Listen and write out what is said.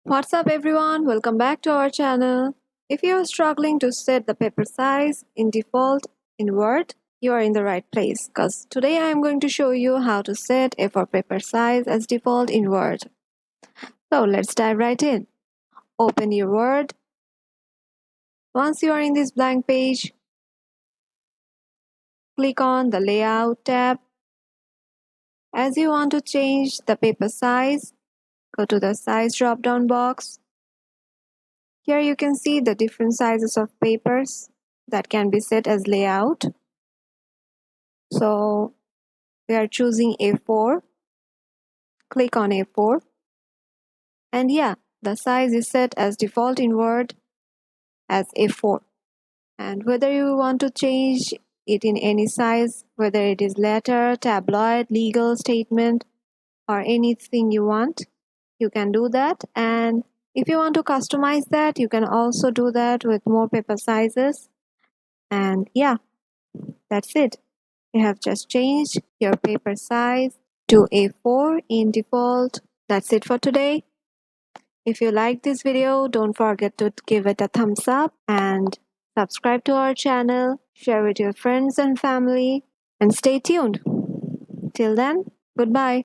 What's up everyone? Welcome back to our channel. If you are struggling to set the paper size in default in Word, you are in the right place because today I am going to show you how to set A4 paper size as default in Word. So let's dive right in. Open your Word. Once you are in this blank page, click on the Layout tab. As you want to change the paper size, go to the Size drop-down box. Here you can see the different sizes of papers that can be set as layout. So we are choosing A4. Click on A4. And yeah, the size is set as default in Word as A4. And whether you want to change it in any size, whether it is letter, tabloid, legal statement, or anything you want, you can do that. And if you want to customize that, you can also do that with more paper sizes. And yeah, that's it. You have just changed your paper size to A4 in default. That's it for today. If you like this video, don't forget to give it a thumbs up and subscribe to our channel, share with your friends and family, and stay tuned. Till then, goodbye.